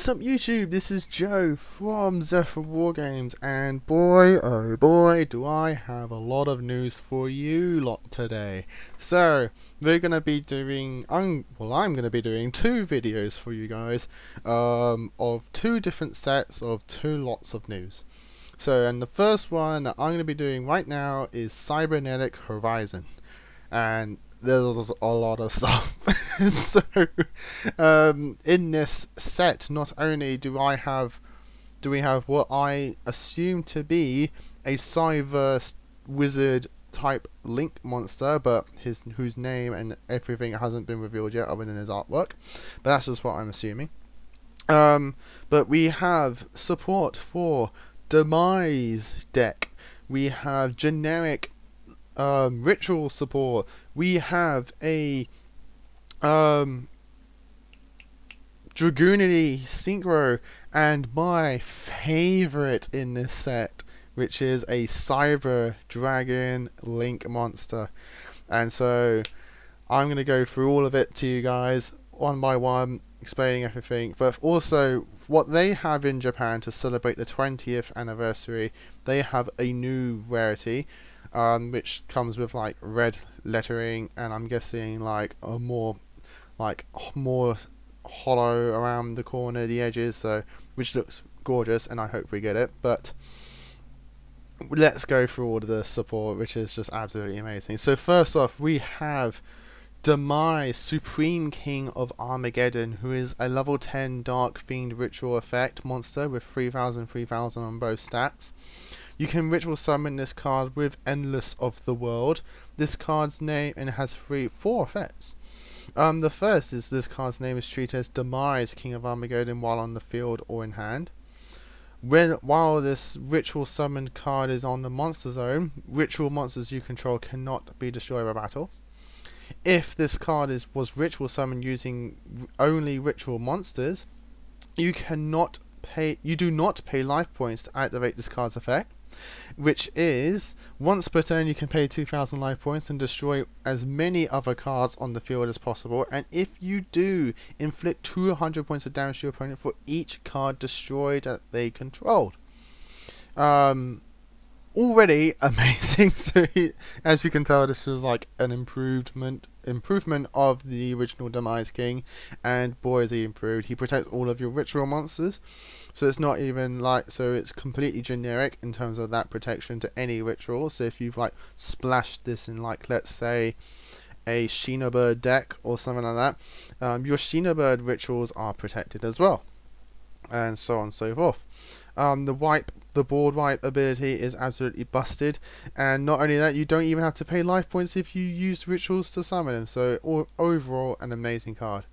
What's up YouTube, this is Joe from Zephyr Wargames, and boy oh boy do I have a lot of news for you lot today. So we're going to be doing, I'm going to be doing two videos for you guys of two different sets of two lots of news. So, and the first one that I'm going to be doing right now is Cybernetic Horizon, and there's a lot of stuff. So in this set, not only do we have what I assume to be a cyber wizard type link monster, but whose name and everything hasn't been revealed yet other than his artwork, but that's just what I'm assuming. But we have support for Demise deck, we have generic ritual support, we have a Dragunity synchro, and my favorite in this set, which is a cyber dragon link monster. And so I'm going to go through all of it to you guys one by one, explaining everything, but also what they have in Japan to celebrate the 20th anniversary. They have a new rarity which comes with like red lettering, and I'm guessing like a more hollow around the corner, the edges, so which looks gorgeous, and I hope we get it. But let's go through all of the support, which is just absolutely amazing. So first off, we have Demise, Supreme King of Armageddon, who is a level 10 Dark Fiend ritual effect monster with 3000 on both stats. You can ritual summon this card with Endless of the World. This card's name, and it has four effects. The first is this card's name is treated as Demise, King of Armageddon, while on the field or in hand. While this ritual summoned card is on the monster zone, ritual monsters you control cannot be destroyed by battle. If this card was ritual summoned using only ritual monsters, you do not pay life points to activate this card's effect, which is once per turn you can pay 2000 life points and destroy as many other cards on the field as possible, and if you do, inflict 200 points of damage to your opponent for each card destroyed that they controlled. Already amazing. So as you can tell, this is like an improvement of the original Demise King, and boy is he improved. He protects all of your ritual monsters, so it's not even like, so it's completely generic in terms of that protection to any ritual. So if you've like splashed this in, like, let's say a Bird deck or something like that, your Bird rituals are protected as well, and so on and so forth. The board wipe ability is absolutely busted, and not only that, you don't even have to pay life points if you use rituals to summon them. So overall, an amazing card.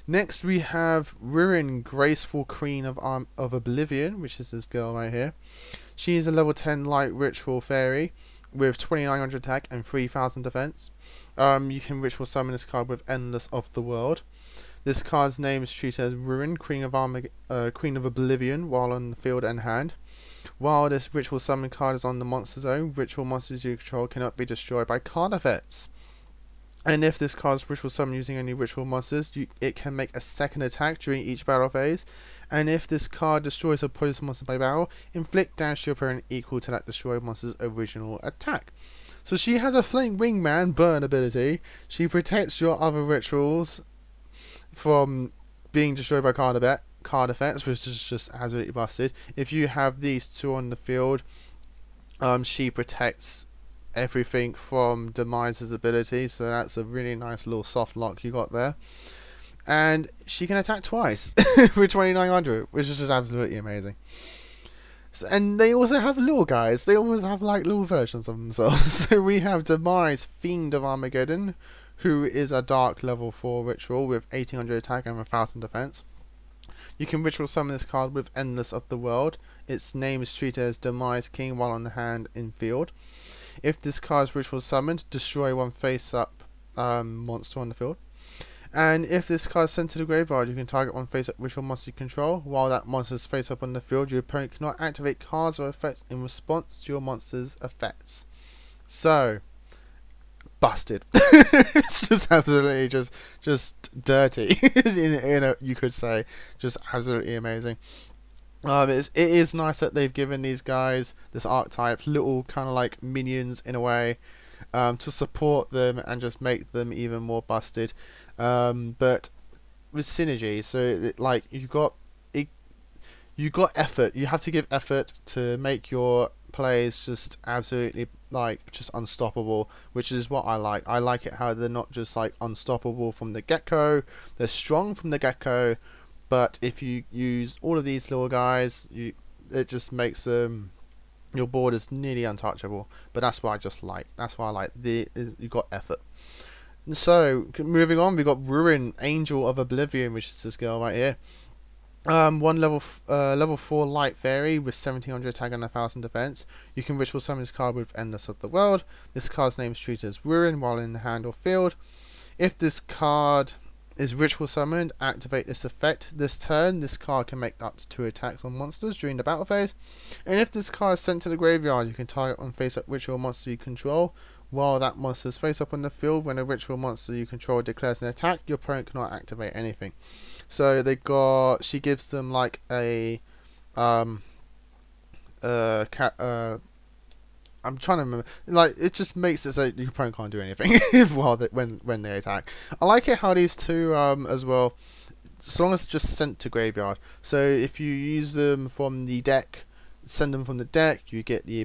Next we have Ruin, Graceful Queen of Oblivion, which is this girl right here. She is a level 10 light ritual fairy with 2900 attack and 3000 defense. You can ritual summon this card with Endless of the World. This card's name is treated as Ruin, Queen of Oblivion, while on the field and hand. While this ritual summon card is on the monster zone, ritual monsters you control cannot be destroyed by card effects. And if this card is ritual summoned using only ritual monsters, it can make a second attack during each battle phase. And if this card destroys a opposed monster by battle, inflict damage to your opponent equal to that destroyed monster's original attack. So she has a Flame Wingman burn ability. She protects your other rituals from being destroyed by card effects, which is just absolutely busted. If you have these two on the field, she protects everything from Demise's ability, so that's a really nice little soft lock you got there. And she can attack twice with 2900, which is just absolutely amazing. So, and they also have little guys. They always have like little versions of themselves. So we have Demise, Fiend of Armageddon, who is a dark level 4 ritual with 1800 attack and 1000 defense. You can ritual summon this card with Endless of the World. Its name is treated as Demise King while on the hand in field. If this card is ritual summoned, destroy one face-up monster on the field. And if this card is sent to the graveyard, you can target one face-up ritual monster you control. While that monster is face-up on the field, your opponent cannot activate cards or effects in response to your monster's effects. So, busted. It's just absolutely just dirty. You could say, just absolutely amazing. It is nice that they've given these guys, this archetype, little kind of like minions in a way, to support them and just make them even more busted. But with synergy, so like you got effort. You have to give effort to make your plays just absolutely like just unstoppable, which is what I like. I like it how they're not just like unstoppable from the get-go. They're strong from the get-go, but if you use all of these little guys, it just makes them, your board is nearly untouchable. But that's what I just like. That's why I like you got effort. So moving on, we got Ruin, Angel of Oblivion, which is this girl right here. One level 4 light fairy with 1700 attack and 1000 defense. You can ritual summon this card with Endless of the World. This card's name is treated as Ruin while in the hand or field. If this card is ritual summoned, activate this effect this turn. This card can make up to 2 attacks on monsters during the battle phase. And if this card is sent to the graveyard, you can target on face up ritual monster you control. While that monster is face up on the field, when a ritual monster you control declares an attack, your opponent cannot activate anything. So they got, she gives them like a I'm trying to remember, like it just makes it so your opponent can't do anything while when they attack. I like it how these two as well, as long as it's just sent to graveyard. So if you use them from the deck, send them from the deck, you get the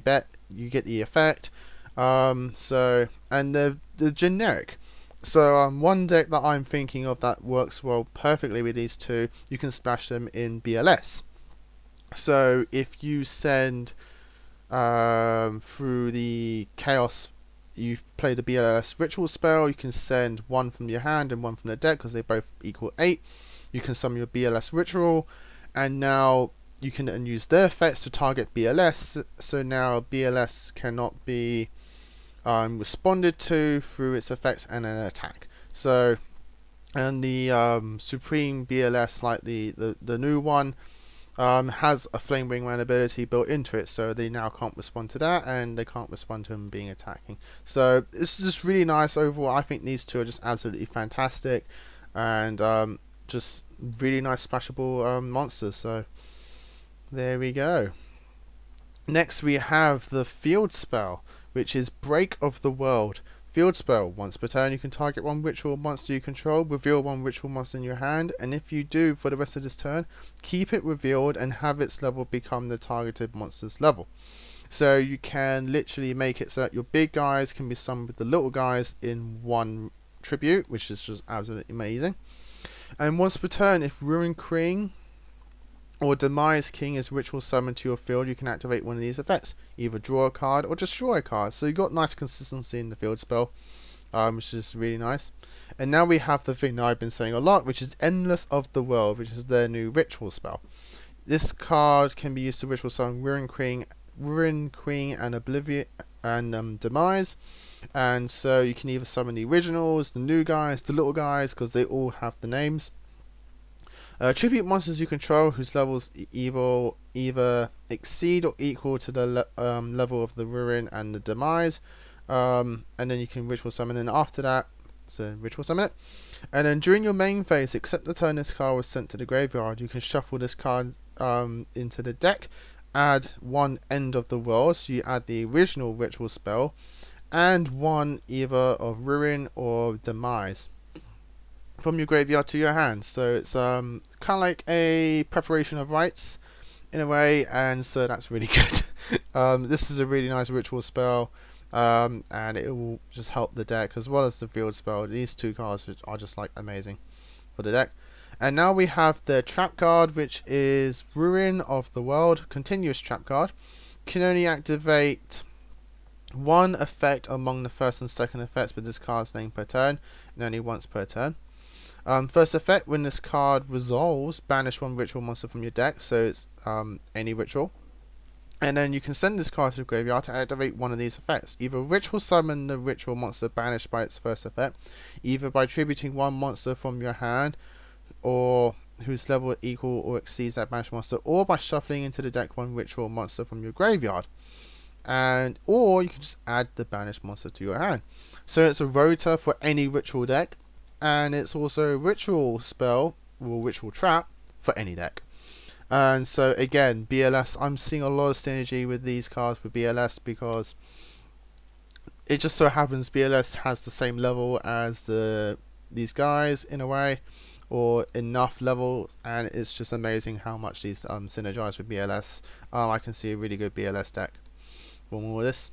effect. So and they're generic. So one deck that I'm thinking of that works well perfectly with these two, you can splash them in BLS. So if you send through the chaos, you play the BLS ritual spell, you can send one from your hand and one from the deck because they both equal 8. You can summon your BLS ritual, and now you can then use their effects to target BLS. So now BLS cannot be responded to through its effects and an attack. So, and the Supreme BLS, like the new one, has a Flame Wingman ability built into it, so they now can't respond to that, and they can't respond to him being attacking. So this is just really nice overall. I think these two are just absolutely fantastic, and just really nice splashable monsters. So there we go. Next we have the field spell, which is Break of the World. Field spell. Once per turn you can target one ritual monster you control, reveal one ritual monster in your hand, and if you do for the rest of this turn, keep it revealed and have its level become the targeted monster's level. So you can literally make it so that your big guys can be summoned with the little guys in one tribute, which is just absolutely amazing. And once per turn, if Ruin King or Demise King is ritual summoned to your field, you can activate one of these effects. Either draw a card or destroy a card. So you've got nice consistency in the field spell, which is really nice. And now we have the thing that I've been saying a lot, which is Endless of the World, which is their new ritual spell. This card can be used to ritual summon Ruin Queen and Oblivion and Demise. And so you can either summon the originals, the new guys, the little guys, because they all have the names. Tribute monsters you control whose levels either exceed or equal to the level of the Ruin and the Demise, and then you can ritual summon, and after that, so ritual summon it. And then during your main phase, except the turn this card was sent to the graveyard, you can shuffle this card into the deck, add one End of the World, so you add the original ritual spell, and one either of Ruin or Demise from your graveyard to your hand. So it's kind of like a preparation of rites in a way, and so that's really good. This is a really nice ritual spell, and it will just help the deck as well as the field spell. These two cards are just like amazing for the deck. And now we have the trap card, which is Ruin of the World, continuous trap card. Can only activate one effect among the first and second effects with this card's name per turn, and only once per turn. First effect, when this card resolves, banish one ritual monster from your deck, so it's any ritual. And then you can send this card to the graveyard to activate one of these effects. Either ritual summon the ritual monster banished by its first effect, either by tributing one monster from your hand, or whose level equal or exceeds that banished monster, or by shuffling into the deck one ritual monster from your graveyard. and or you can just add the banished monster to your hand. So it's a rotor for any ritual deck, and it's also a ritual spell or ritual trap for any deck. And so again, BLS, I'm seeing a lot of synergy with these cards with BLS, because it just so happens BLS has the same level as these guys in a way, or enough level, and it's just amazing how much these synergize with BLS. I can see a really good BLS deck for all of this.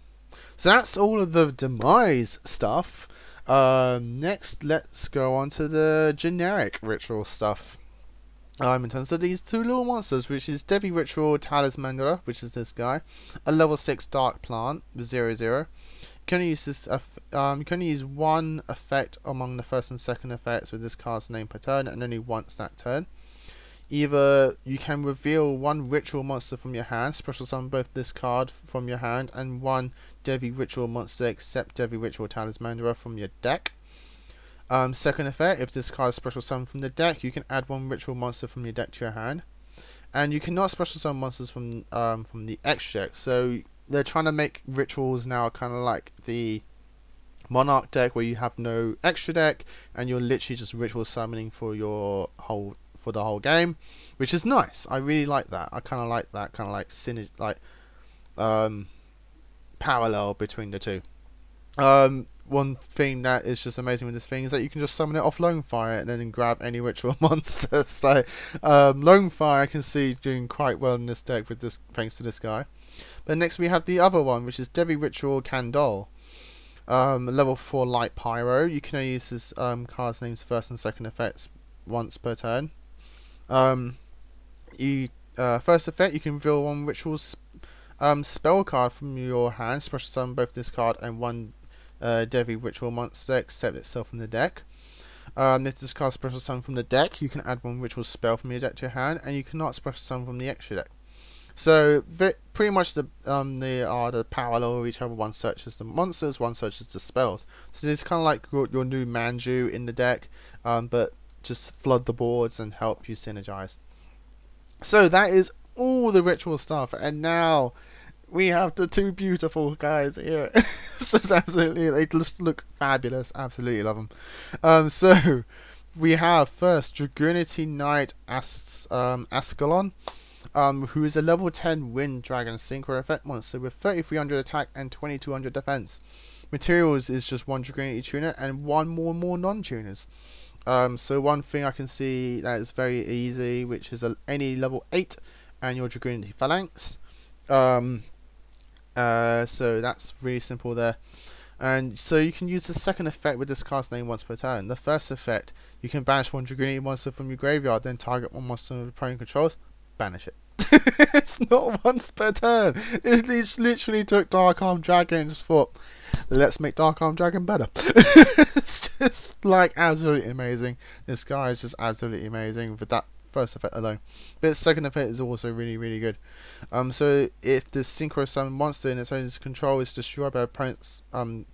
So that's all of the Demise stuff. Next, let's go on to the generic ritual stuff. In terms of these two little monsters, which is Devi Ritual Talismanderer, which is this guy, a level 6 Dark Plant with 0/0. You can use this. You can use one effect among the first and second effects with this card's name per turn, and only once that turn. Either you can reveal one ritual monster from your hand, special summon both this card from your hand and one Devi Ritual monster except Devi Ritual Talismanderer from your deck. Second effect, if this card is special summon from the deck, you can add one ritual monster from your deck to your hand, and you cannot special summon monsters from the extra deck. So they're trying to make rituals now kind of like the Monarch deck, where you have no extra deck and you're literally just ritual summoning for the whole game, which is nice. I really like that. I kind of like that kind of like synergy, like parallel between the two. One thing that is just amazing with this thing is that you can just summon it off Lonefire and then grab any ritual monster. So Lonefire I can see doing quite well in this deck with this, thanks to this guy. But next we have the other one, which is Devi Ritual Candole. Level 4 Light Pyro. You can only use this card's name's first and second effects once per turn. First effect, you can reveal one ritual spell card from your hand, special summon both this card and one Devi Ritual monster except itself from the deck. If this card special summon from the deck, you can add one ritual spell from your deck to your hand, and you cannot special summon from the extra deck. So pretty much they are the parallel of each other. One searches the monsters, one searches the spells. So it's kind of like your new Manju in the deck, but just flood the boards and help you synergize. So that is all the ritual stuff, and now we have the two beautiful guys here. It's just absolutely, they just look fabulous. Absolutely love them. So we have first Dragunity Knight Ascalon, who is a level 10 Wind Dragon Synchro effect monster with 3300 attack and 2200 defense. Materials is just one Dragunity tuner and one more non-tuners. So one thing I can see that is very easy, which is any level 8 and your Dragunity Phalanx. So that's really simple there. And so you can use the second effect with this card's name once per turn. The first effect, you can banish one Dragunity monster from your graveyard, then target one monster with opponent controls, banish it. It's not once per turn. It literally took Dark Arm Dragon and just thought, let's make Dark Arm Dragon better. It's just like absolutely amazing. This guy is just absolutely amazing with that first effect alone. But its second effect is also really good. So if the synchro summon monster in its own control is destroyed by opponent's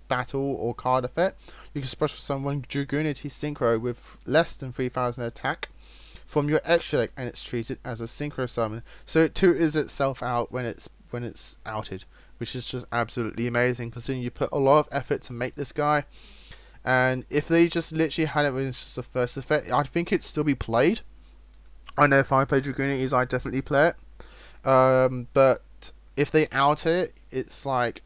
battle or card effect, you can special summon one Dragunity synchro with less than 3000 attack from your extra deck, and it's treated as a synchro summon. So it tutors itself out when it's outed, which is just absolutely amazing, considering you put a lot of effort to make this guy. And if they just literally had it when it's just the first effect, I think it'd still be played. I know if I play Dragunities, I'd definitely play it. But if they out it, it's like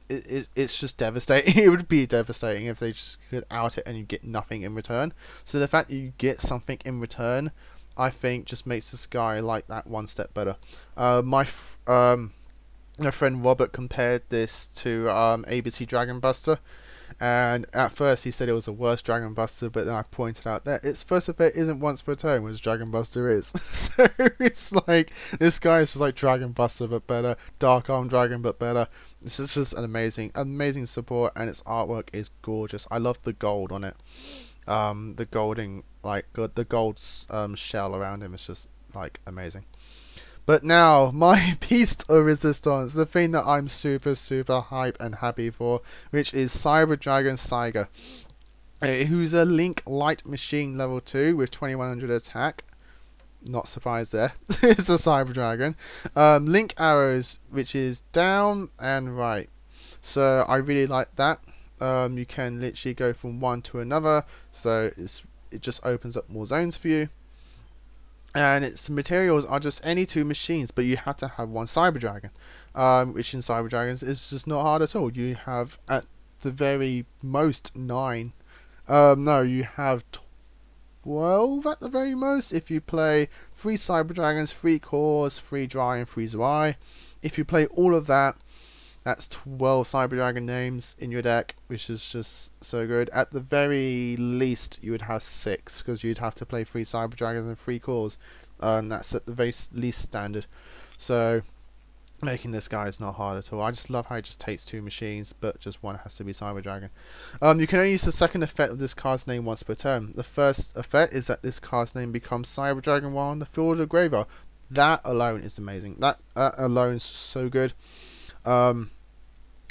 it's just devastating. It would be devastating if they just could out it and you get nothing in return. So the fact that you get something in return, I think, just makes this guy like that one step better. My friend Robert compared this to ABC Dragon Buster, and at first he said it was the worst Dragon Buster, but then I pointed out that its first effect isn't once per turn, whereas Dragon Buster is. So it's like, this guy is just like Dragon Buster but better, Dark Arm Dragon but better. It's just an amazing support, and its artwork is gorgeous. I love the gold on it. The golding, like the gold shell around him is just like amazing. But now, my piece of resistance, the thing that I'm super hype and happy for, which is Cyber Dragon Saiga, who's a Link Light Machine level 2 with 2100 attack. not surprised there. It's a Cyber Dragon. Link arrows, which is down and right. So I really like that. You can literally go from one to another, so it just opens up more zones for you. And its materials are just any two machines, but you have to have one Cyber Dragon, which in Cyber Dragons is just not hard at all. You have at the very most 9. No, you have 12 at the very most if you play 3 Cyber Dragons, 3 Cores, 3 Dry and 3 Zwei. If you play all of that, that's 12 Cyber Dragon names in your deck, which is just so good. At the very least, you would have 6, because you'd have to play 3 Cyber Dragons and 3 Cores. That's at the very least standard. So making this guy is not hard at all. I just love how it just takes 2 machines, but just one has to be Cyber Dragon. You can only use the second effect of this card's name once per turn. The first effect is that this card's name becomes Cyber Dragon while on the field of graveyard. That alone is amazing. That alone is so good.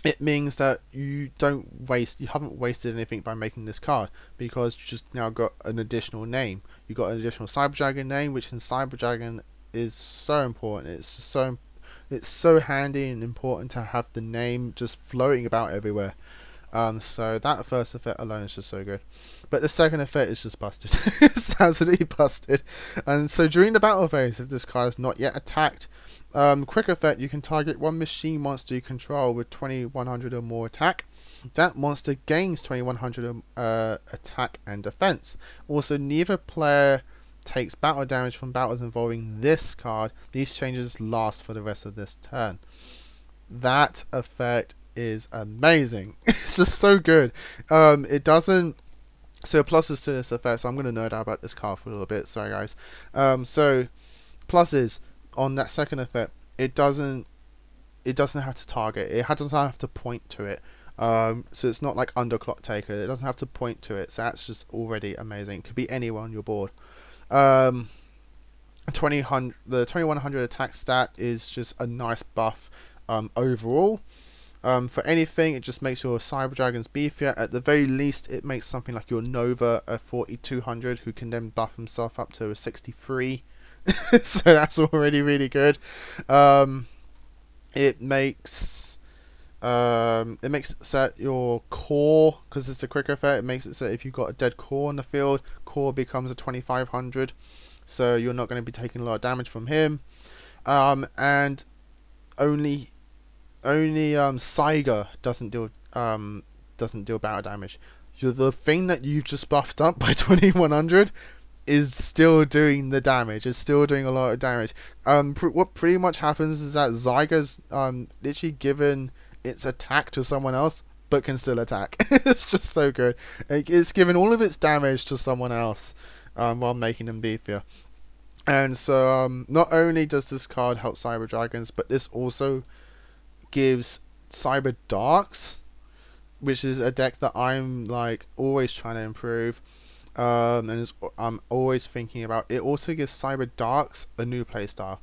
It means that you haven't wasted anything by making this card, because you just now got an additional name. You got an additional Cyber Dragon name, which in Cyber Dragon is so important. It's just so handy and important to have the name just floating about everywhere. So that first effect alone is just so good, but the second effect is just busted. It's absolutely busted. And so during the battle phase, if this card is not yet attacked, quick effect, you can target one machine monster you control with 2100 or more attack. That monster gains 2100 attack and defense. Also, neither player takes battle damage from battles involving this card. These changes last for the rest of this turn. That effect is amazing. It's just so good. It doesn't. So pluses to this effect. So I'm going to nerd out about this card for a little bit. Sorry guys. So pluses on that second effect. It doesn't have to target. It doesn't have to point to it. So it's not like Underclock Taker. It doesn't have to point to it. So that's just already amazing. It could be anyone on your board. The 2100 attack stat is just a nice buff overall. For anything, it just makes your Cyber Dragons beefier. At the very least, it makes something like your Nova a 4200, who can then buff himself up to a 63. So that's already really good. It makes set your core, because it's a quick effect, it makes it so if you've got a dead core in the field, core becomes a 2500, so you're not going to be taking a lot of damage from him. And only Saiga doesn't deal battle damage. The thing that you've just buffed up by 2100 is still doing the damage. It's still doing a lot of damage. What pretty much happens is that Zyga's literally given its attack to someone else, but can still attack. It's just so good. It's given all of its damage to someone else while making them beefier. And so not only does this card help Cyber Dragons, but this also gives Cyber Darks, which is a deck that I'm like always trying to improve. And I'm always thinking about. It also gives Cyber Darks a new playstyle.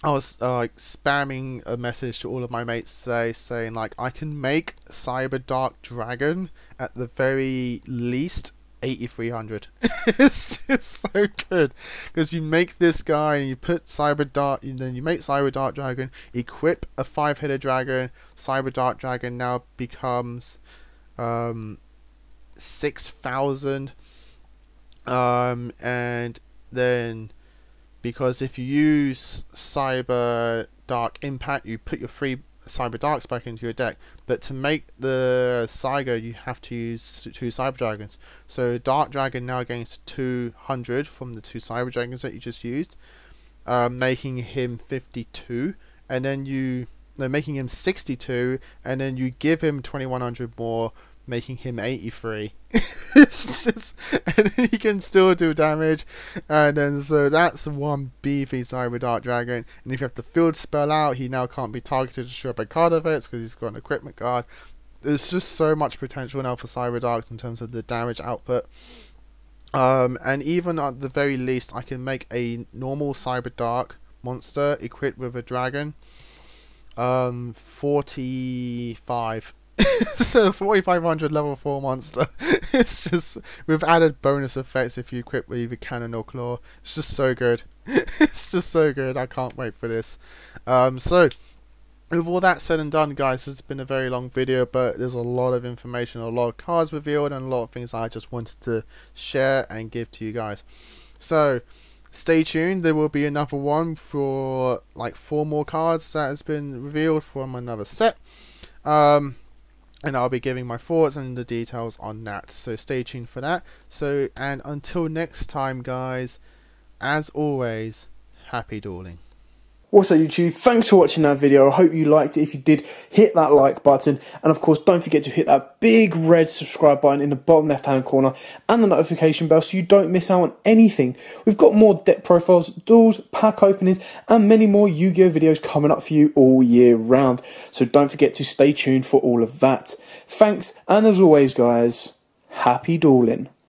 I was like spamming a message to all of my mates today saying like I can make Cyber Dark Dragon at the very least 8300. It's just so good, because you make this guy and you put Cyber Dark, and then you make Cyber Dark Dragon, equip a 5-headed dragon. Cyber Dark Dragon now becomes 6000, and then because if you use Cyber Dark Impact, you put your 3 Cyber Darks back into your deck, but to make the Saiga you have to use 2 Cyber Dragons. So Dark Dragon now gains 200 from the 2 Cyber Dragons that you just used, making him 52, and then making him 62, and then you give him 2100 more, making him 83. It's just, and then he can still do damage, and then so that's one beefy Cyber Dark Dragon. And if you have the field spell out, he now can't be targeted to show up by card effects because he's got an equipment card. There's just so much potential now for Cyber Darks in terms of the damage output. And even at the very least, I can make a normal Cyber Dark monster equipped with a dragon. 45 So 4500 level 4 monster. It's just with added bonus effects if you equip with either cannon or claw. It's just so good. It's just so good. I can't wait for this. So with all that said and done, guys, it's been a very long video, but there's a lot of information, a lot of cards revealed, and a lot of things I just wanted to share and give to you guys. So stay tuned. There will be another one for like 4 more cards that has been revealed from another set. And I'll be giving my thoughts and the details on that, so stay tuned for that. So, and until next time, guys, as always, happy dueling. What's up, YouTube? Thanks for watching that video. I hope you liked it. If you did, hit that like button, and of course don't forget to hit that big red subscribe button in the bottom left hand corner and the notification bell so you don't miss out on anything. We've got more deck profiles, duels, pack openings, and many more Yu-Gi-Oh videos coming up for you all year round, so don't forget to stay tuned for all of that. Thanks, and as always, guys, happy dueling.